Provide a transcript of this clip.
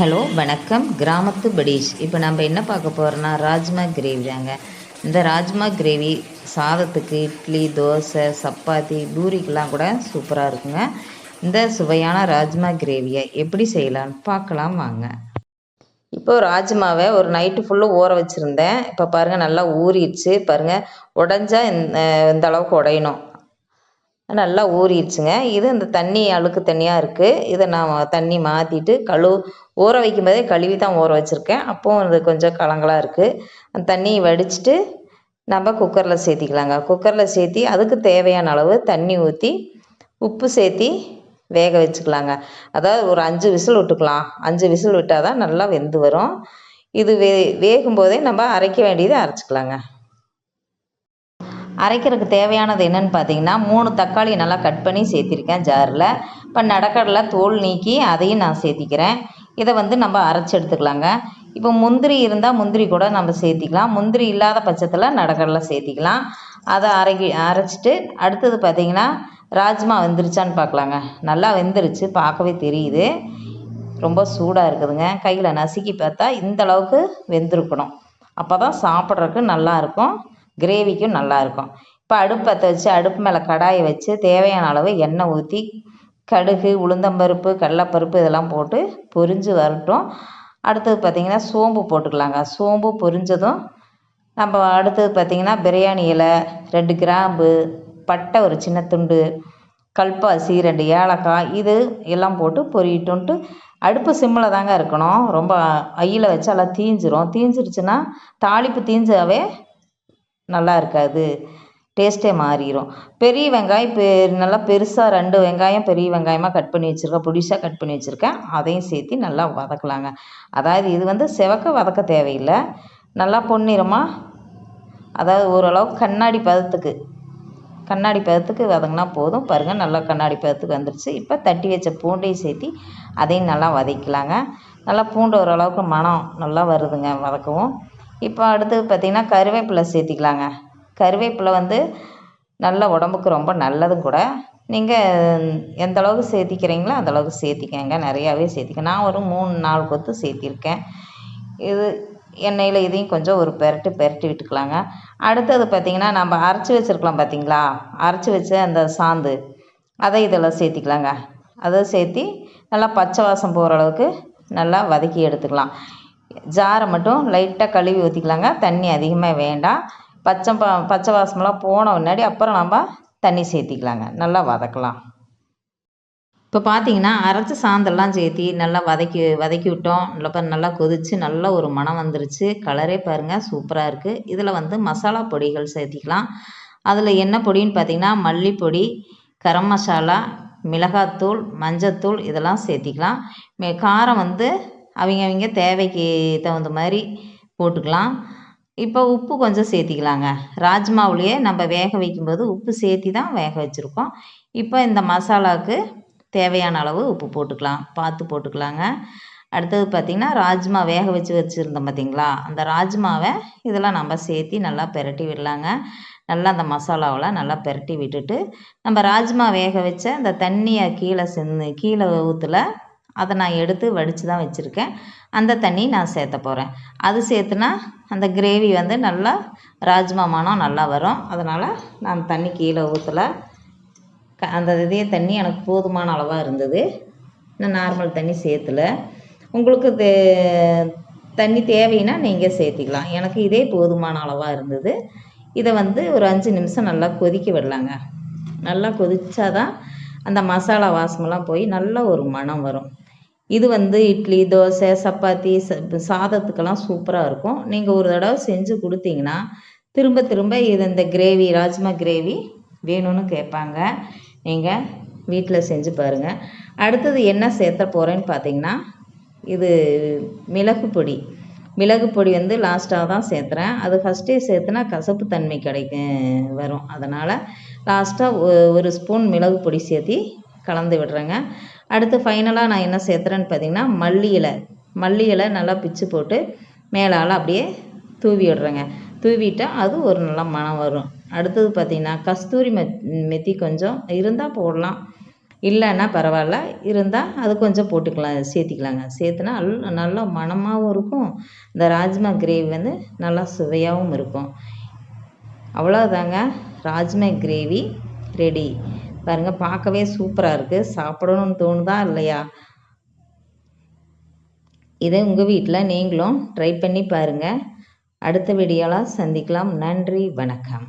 Hello வணக்கம். கிராமத்து படீஷ். இப்போ நம்ம என்ன பார்க்க போகிறோன்னா ராஜ்மா கிரேவி தாங்க. இந்த ராஜ்மா கிரேவி சாதத்துக்கு, இட்லி, தோசை, சப்பாத்தி, பூரிக்கெலாம் கூட சூப்பராக இருக்குங்க. இந்த சுவையான ராஜ்மா கிரேவியை எப்படி செய்யலான்னு பார்க்கலாம் வாங்க. இப்போ ராஜ்மாவை ஒரு நைட்டு ஃபுல்லும் ஊற வச்சுருந்தேன். இப்போ பாருங்கள் நல்லா ஊறிடுச்சு. பாருங்கள் உடஞ்சா இந்த அளவுக்கு உடையணும். நல்லா ஊறிடுச்சுங்க. இது இந்த தண்ணி அழுக்கு தண்ணியாக இருக்குது. இதை நான் தண்ணி மாற்றிட்டு ஊற வைக்கும்போதே கழுவி தான் ஊற வச்சுருக்கேன். அப்போது அது கொஞ்சம் கலங்கலாக இருக்குது. அந்த தண்ணியை வடிச்சிட்டு நம்ம குக்கரில் சேர்த்திக்கலாங்க. குக்கரில் சேர்த்தி அதுக்கு தேவையான அளவு தண்ணி ஊற்றி உப்பு சேர்த்தி வேக வச்சுக்கலாங்க. அதாவது ஒரு 5 விசில் விட்டுக்கலாம். 5 விசில் விட்டால் தான் நல்லா வெந்து வரும். இது வேகும்போதே நம்ம அரைக்க வேண்டியதை அரைச்சிக்கலாங்க. அரைக்கிறதுக்கு தேவையானது என்னென்னு பார்த்தீங்கன்னா 3 தக்காளி நல்லா கட் பண்ணி சேர்த்திருக்கேன் ஜாரில். இப்போ நடக்கடலை தோல் நீக்கி அதையும் நான் சேர்த்திக்கிறேன். இதை நம்ம அரைச்சி எடுத்துக்கலாங்க. இப்போ முந்திரி இருந்தால் முந்திரி கூட நம்ம சேர்த்திக்கலாம். முந்திரி இல்லாத பட்சத்தில் நடக்கடலை சேர்த்திக்கலாம். அதை அரைச்சிட்டு அடுத்தது பார்த்திங்கன்னா ராஜ்மா வெந்துருச்சான்னு பார்க்கலாங்க. நல்லா வெந்துருச்சு, பார்க்கவே தெரியுது. ரொம்ப சூடாக இருக்குதுங்க. கையில் நசுக்கி பார்த்தா இந்த அளவுக்கு வெந்திருக்கணும். அப்போ தான் சாப்பிட்றதுக்கு நல்லாயிருக்கும், கிரேவிக்கும் நல்லாயிருக்கும். இப்போ அடுப்பு பற்ற வச்சு அடுப்பு மேலே கடாயை வச்சு தேவையான அளவு எண்ணெய் ஊற்றி கடுகு, உளுந்தம்பருப்பு, கடலைப்பருப்பு இதெல்லாம் போட்டு பொரிஞ்சு வரட்டும். அடுத்தது பார்த்திங்கன்னா சோம்பு போட்டுக்கலாங்க. சோம்பு பொரிஞ்சதும் நம்ம அடுத்தது பார்த்திங்கன்னா பிரியாணி இலை, 2 கிராம்பு, பட்டை ஒரு சின்ன துண்டு, கல்பாசி, 2 ஏலக்காய் இது எல்லாம் போட்டு பொரியட்டுன்ட்டு அடுப்பு சிம்மில் தாங்க இருக்கணும். ரொம்ப ஐயில் வச்சு எல்லாம் தீஞ்சிருச்சுன்னா தாளிப்பு தீஞ்சாவே நல்லா இருக்காது, டேஸ்ட்டே மாறிடும். பெரிய வெங்காயம் நல்லா பெருசாக 2 வெங்காயம் பெரிய வெங்காயமாக கட் பண்ணி வச்சுருக்கேன், பொடிசாக கட் பண்ணி வச்சுருக்கேன். அதையும் சேர்த்து நல்லா வதக்கலாங்க. அதாவது இது செவக்க வதக்க தேவையில்லை, நல்லா பொன்னிறமாக, அதாவது ஓரளவுக்கு கண்ணாடி பதத்துக்கு வதங்கினா போதும். பாருங்கள் நல்லா கண்ணாடி பதத்துக்கு வந்துடுச்சு. இப்போ தட்டி வச்ச பூண்டையும் சேர்த்து அதையும் நல்லா வதக்கலாங்க. நல்லா பூண்டு ஓரளவுக்கு மனம் நல்லா வருதுங்க வதக்கவும். இப்போ அடுத்தது பார்த்திங்கன்னா கருவேப்பிலை சேர்த்திக்கலாங்க. கருவேப்பிலை நல்ல உடம்புக்கு ரொம்ப நல்லதும் கூட. நீங்கள் எந்த அளவுக்கு சேர்த்திக்கிறீங்களோ அந்தளவுக்கு சேர்த்திக்கங்க, நிறையாவே சேர்த்திக்க. நான் ஒரு 3-4 கொத்து சேர்த்திருக்கேன். இது எண்ணெயில் இதையும் கொஞ்சம் ஒரு பெரட்டி விட்டுக்கலாங்க. அடுத்தது பார்த்திங்கன்னா நம்ம அரைச்சி வச்சுருக்கலாம் பார்த்திங்களா, அரைச்சி வச்ச அந்த சாந்து அதை இதெல்லாம் சேர்த்திக்கலாங்க. அதை சேர்த்தி நல்லா பச்சை வாசம் போகிற அளவுக்கு நல்லா வதக்கி எடுத்துக்கலாம். ஜாரை மட்டும் லைட்டாக கழுவி ஊற்றிக்கலாங்க. தண்ணி அதிகமாக வேண்டாம். பச்சை வாசமெல்லாம் போன முன்னாடி அப்புறம் நம்ம தண்ணி சேர்த்திக்கலாங்க. நல்லா வதக்கலாம். இப்போ பார்த்தீங்கன்னா அரைச்ச சாந்தெல்லாம் சேர்த்தி நல்லா வதக்கி விட்டோம். நல்லா கொதித்து நல்ல ஒரு மணம் வந்துருச்சு. கலரே பாருங்கள் சூப்பராக இருக்குது. இதில் மசாலா பொடிகள் சேர்த்திக்கலாம். அதில் என்ன பொடின்னு பார்த்தீங்கன்னா மல்லிப்பொடி, கரம் மசாலா, மிளகாத்தூள், மஞ்சத்தூள் இதெல்லாம் சேர்த்திக்கலாம். காரம் அவங்க தேவைக்கு தகுந்த மாதிரி போட்டுக்கலாம். இப்போ உப்பு கொஞ்சம் சேர்த்திக்கலாங்க. ராஜ்மாவுலேயே நம்ம வேக வைக்கும்போது உப்பு சேர்த்தி தான் வேக வச்சுருக்கோம். இப்போ இந்த மசாலாவுக்கு தேவையான அளவு உப்பு பார்த்து போட்டுக்கலாங்க. அடுத்தது பார்த்திங்கன்னா ராஜ்மா வேக வச்சுருந்தோம் பார்த்திங்களா, அந்த ராஜ்மாவை இதெல்லாம் நம்ம சேர்த்தி நல்லா பெரட்டி விடலாங்க. நல்லா அந்த மசாலாவெல்லாம் நல்லா பெரட்டி விட்டுட்டு நம்ம ராஜ்மா வேக வச்ச அந்த தண்ணியை கீழே ஊற்றல, அதை நான் எடுத்து வடித்து தான் வச்சுருக்கேன். அந்த தண்ணி நான் சேர்த்த போகிறேன். அது சேர்த்துனா அந்த கிரேவி நல்லா ராஜ்மா மணம் நல்லா வரும். அதனால் நான் தண்ணி கீழே ஊற்றலை. அந்த இதே தண்ணி எனக்கு போதுமான அளவாக இருந்தது. நான் நார்மல் தண்ணி சேர்த்துல. உங்களுக்கு தண்ணி தேவைன்னா நீங்கள் சேர்த்திக்கலாம். எனக்கு இதே போதுமான அளவாக இருந்தது. இதை ஒரு 5 நிமிஷம் நல்லா கொதிக்க விடலாங்க. நல்லா கொதிச்சாதான் அந்த மசாலா வாசமெல்லாம் போய் நல்ல ஒரு மணம் வரும். இது இட்லி, தோசை, சப்பாத்தி, சாதத்துக்கெல்லாம் சூப்பராக இருக்கும். நீங்கள் ஒரு தடவை செஞ்சு கொடுத்தீங்கன்னா திரும்ப திரும்ப இந்த கிரேவி, ராஜ்மா கிரேவி வேணும்னு கேட்பாங்க. நீங்கள் வீட்டில் செஞ்சு பாருங்கள். அடுத்தது என்ன சேர்த்த போகிறேன்னு பார்த்தீங்கன்னா இது மிளகு பொடி லாஸ்ட்டாக தான் சேர்த்துறேன். அது ஃபஸ்ட்டே சேர்த்துனா கசப்பு தன்மை வரும். அதனால் லாஸ்ட்டாக ஒரு ஸ்பூன் மிளகு பொடி சேர்த்தி கலந்து விடுறேங்க. அடுத்து ஃபைனலாக நான் என்ன சேர்த்துறேன்னு பார்த்தீங்கன்னா மல்லி இலை நல்லா பிச்சு போட்டு மேலால் அப்படியே தூவி விடுறேங்க. தூவிட்டால் அது ஒரு நல்ல மணம் வரும். அடுத்தது பார்த்திங்கன்னா கஸ்தூரி மெத்தி கொஞ்சம் இருந்தால் போடலாம், இல்லைன்னா பரவாயில்ல, இருந்தால் அது கொஞ்சம் போட்டுக்கலாம், சேர்த்திக்கலாங்க. சேர்த்துனா நல்லா மணமாகவும் இருக்கும். இந்த ராஜ்மா கிரேவி வந்து நல்லா சுவையாகவும் இருக்கும். அவ்வளோதாங்க, ராஜ்மா கிரேவி ரெடி. பாருங்கள், பார்க்கவே சூப்பராக இருக்குது. சாப்பிடணும்னு தோணுதா இல்லையா? இதை உங்கள் வீட்டில் நீங்களும் ட்ரை பண்ணி பாருங்கள். அடுத்த வீடியோவில் சந்திக்கலாம். நன்றி, வணக்கம்.